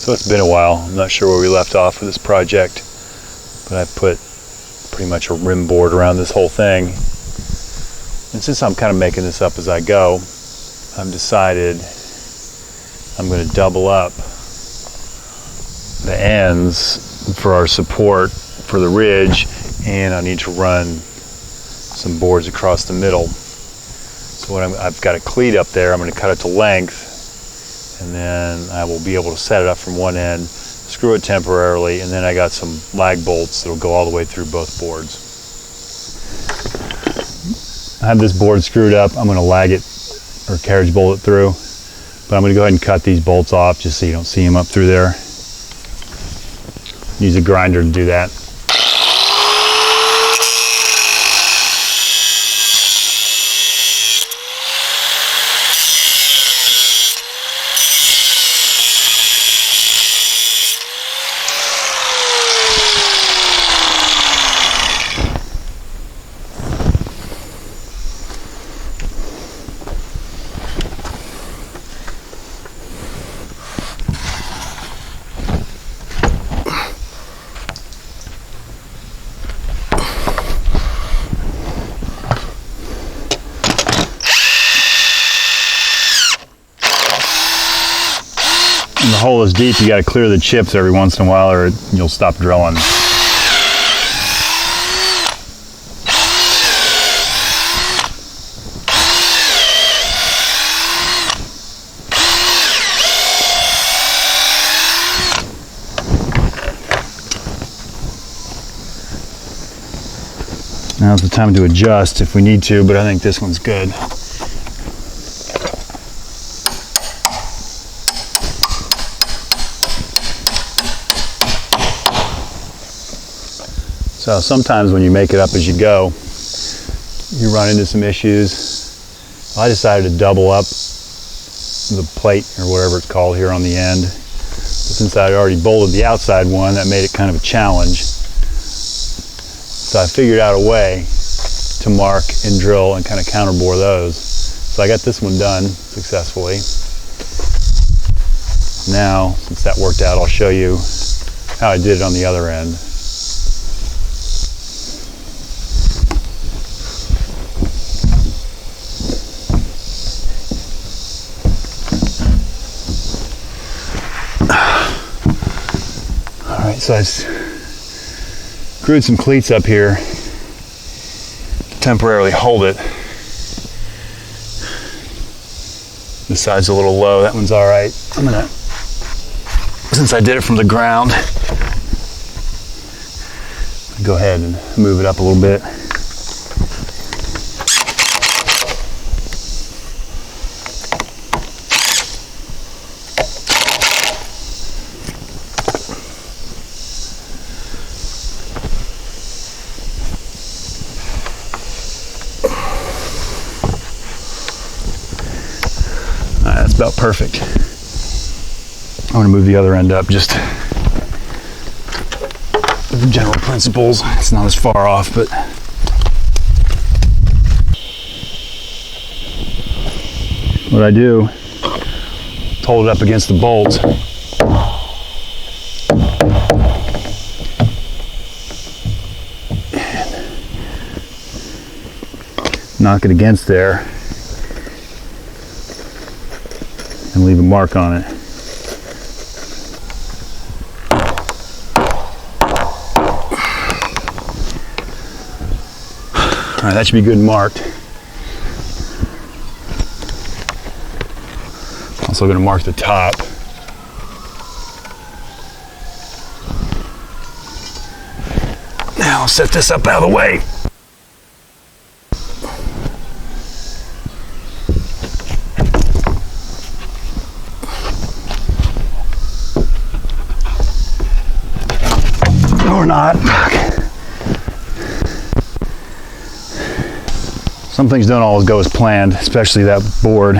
So it's been a while. I'm not sure where we left off with this project, but I put pretty much a rim board around this whole thing. And since I'm kind of making this up as I go, I've decided I'm going to double up the ends for our support for the ridge, and I need to run some boards across the middle. So I've got a cleat up there. I'm going to cut it to length, and then I will be able to set it up from one end, screw it temporarily, and then I got some lag bolts that'll go all the way through both boards. I have this board screwed up. I'm going to lag it or carriage bolt it through, but I'm going to go ahead and cut these bolts off just so you don't see them up through there. Use a grinder to do that. When the hole is deep, you got to clear the chips every once in a while or you'll stop drilling. Now's the time to adjust if we need to, but I think this one's good. So sometimes when you make it up as you go, you run into some issues. I decided to double up the plate or whatever it's called here on the end. But since I had already bolted the outside one, that made it kind of a challenge. So I figured out a way to mark and drill and kind of counterbore those. So I got this one done successfully. Now, since that worked out, I'll show you how I did it on the other end. So I screwed some cleats up here to temporarily hold it. This side's a little low, that one's all right. I'm gonna, since I did it from the ground, go ahead and move it up a little bit. About perfect. I'm going to move the other end up just for general principles. It's not as far off, but what I do is hold it up against the bolt. And knock it against there. And leave a mark on it. All right, that should be good and marked. Also going to mark the top. Now I'll set this up out of the way. Or not. Some things don't always go as planned, especially that board.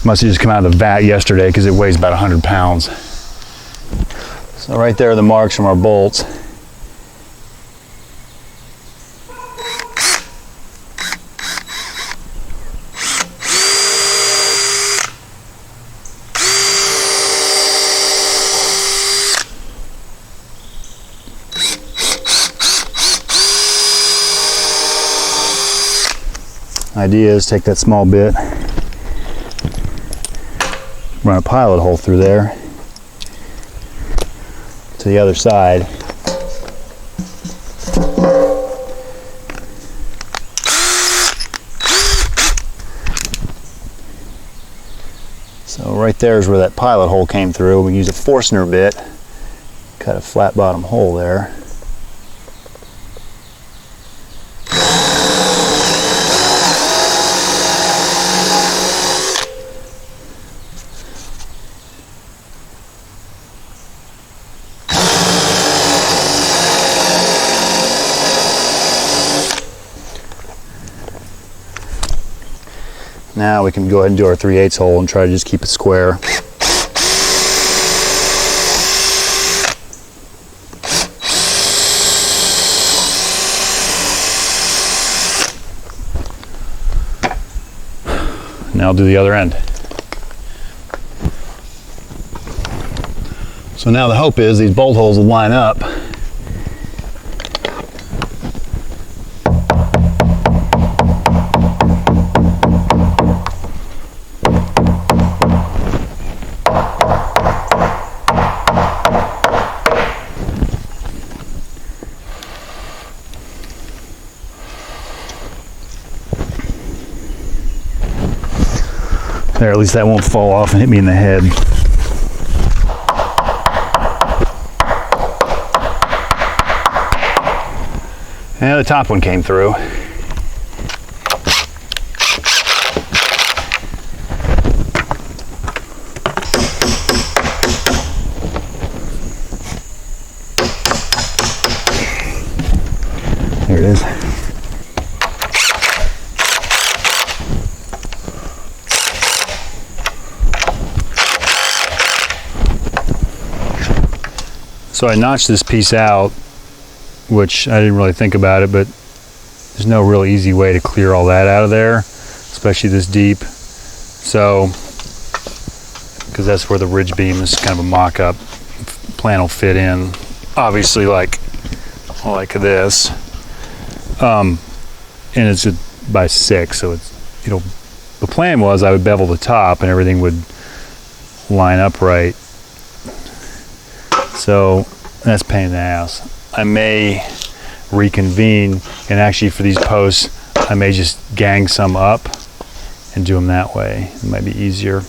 Must have just come out of the vat yesterday because it weighs about 100 pounds. So right there are the marks from our bolts. Idea is take that small bit, run a pilot hole through there to the other side. So right there is where that pilot hole came through. We use a Forstner bit, cut a flat bottom hole there. Now we can go ahead and do our 3/8 hole and try to just keep it square. Now I'll do the other end. So now the hope is these bolt holes will line up. There, at least that won't fall off and hit me in the head. And the top one came through. There it is. So I notched this piece out, which I didn't really think about it, but there's no real easy way to clear all that out of there, especially this deep. So, because that's where the ridge beam is kind of a mock-up, plan will fit in, obviously like this. And it's by 6, so it's, the plan was I would bevel the top and everything would line up right. So that's a pain in the ass. I may reconvene, and actually for these posts I may just gang some up and do them that way. It might be easier.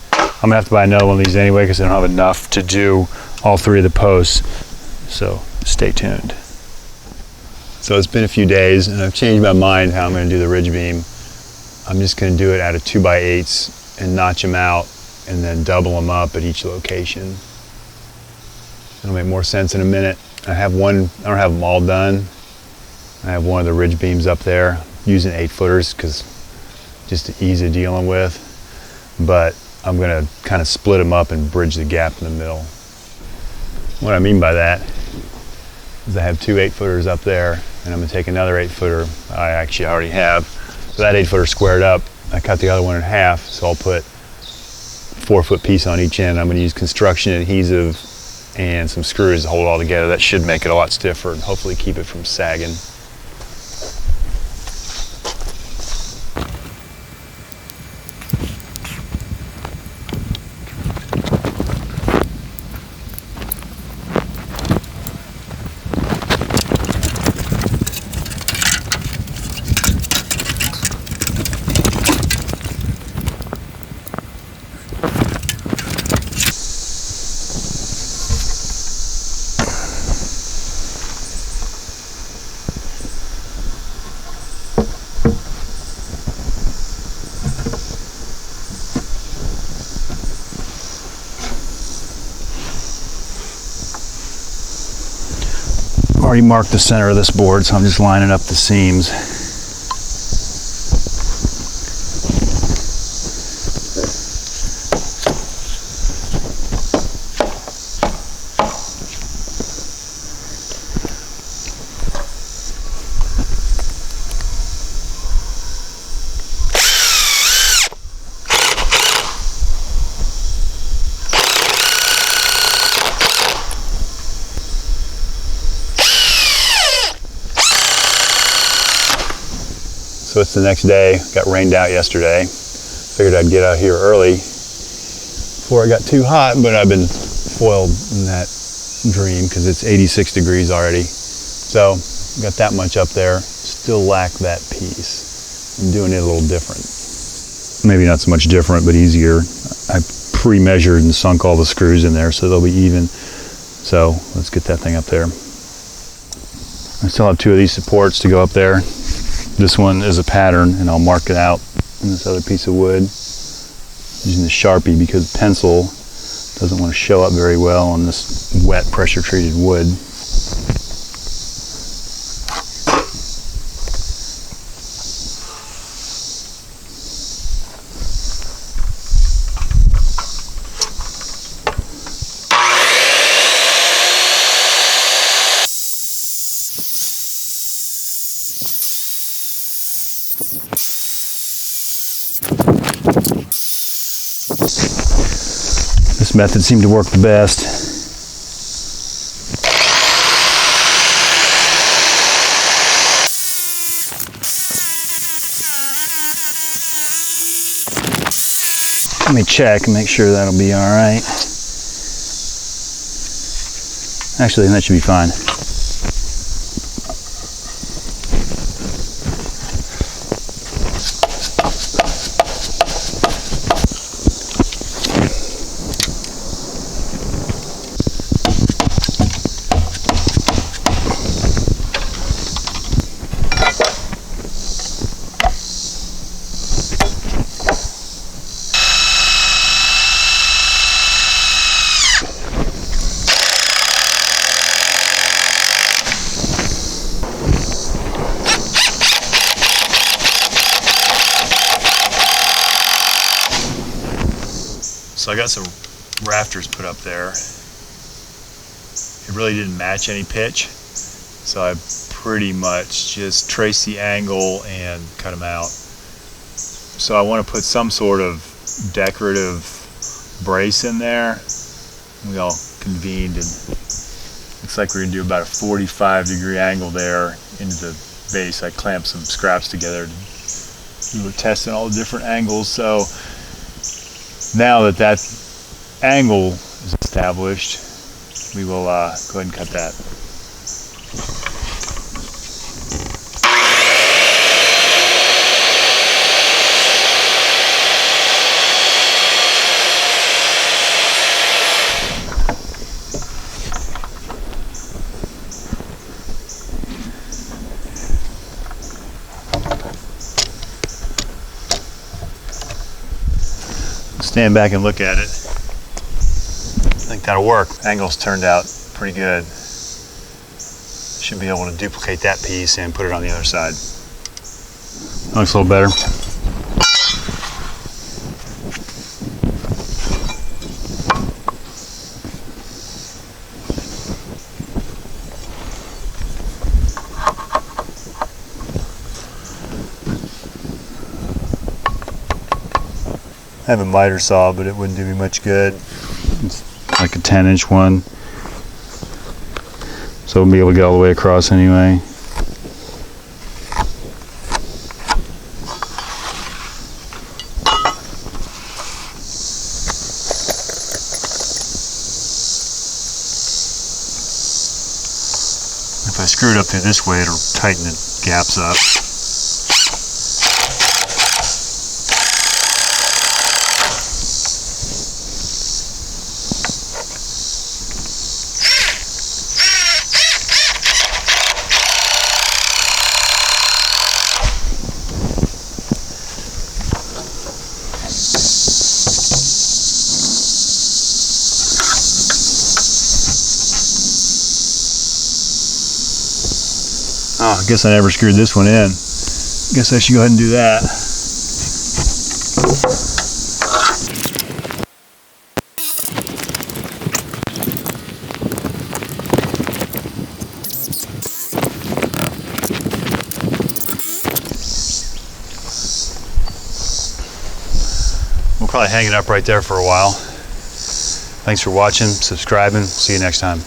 I'm gonna have to buy another one of these anyway because I don't have enough to do all 3 of the posts, so stay tuned. So it's been a few days and I've changed my mind how I'm going to do the ridge beam. I'm just going to do it out of 2x8s and notch them out and then double them up at each location. It'll make more sense in a minute. I don't have them all done. I have one of the ridge beams up there using 8-footers because just the ease of dealing with. But I'm going to kind of split them up and bridge the gap in the middle. What I mean by that is I have 2 8-footers up there, and I'm going to take another 8-footer I actually already have. So that 8-footer squared up. I cut the other one in half, so I'll put 4-foot piece on each end. I'm going to use construction adhesive and some screws to hold it all together. That should make it a lot stiffer and hopefully keep it from sagging. Already marked the center of this board, so I'm just lining up the seams. So it's the next day. Got rained out yesterday. Figured I'd get out here early before it got too hot, but I've been foiled in that dream because it's 86 degrees already. So got that much up there. Still lack that piece. I'm doing it a little different. Maybe not so much different, but easier. I pre-measured and sunk all the screws in there so they'll be even. So let's get that thing up there. I still have 2 of these supports to go up there. This one is a pattern, and I'll mark it out on this other piece of wood using the Sharpie because pencil doesn't want to show up very well on this wet pressure treated wood. This method seemed to work the best. Let me check and make sure that'll be all right. Actually, that should be fine. So I got some rafters put up there. It really didn't match any pitch, so I pretty much just traced the angle and cut them out. So I want to put some sort of decorative brace in there. We all convened, and looks like we're going to do about a 45-degree angle there into the base. I clamped some scraps together. We were testing all the different angles, so now that that angle is established, we will go ahead and cut that. Stand back and look at it. I think that'll work. Angles turned out pretty good. Should be able to duplicate that piece and put it on the other side. Looks a little better. I have a miter saw, but it wouldn't do me much good. It's like a 10-inch one, so we'll be able to get all the way across anyway. If I screw it up through this way, it'll tighten the gaps up. Oh, I guess I never screwed this one in. Guess I should go ahead and do that. We'll probably hang it up right there for a while. Thanks for watching, subscribing. See you next time.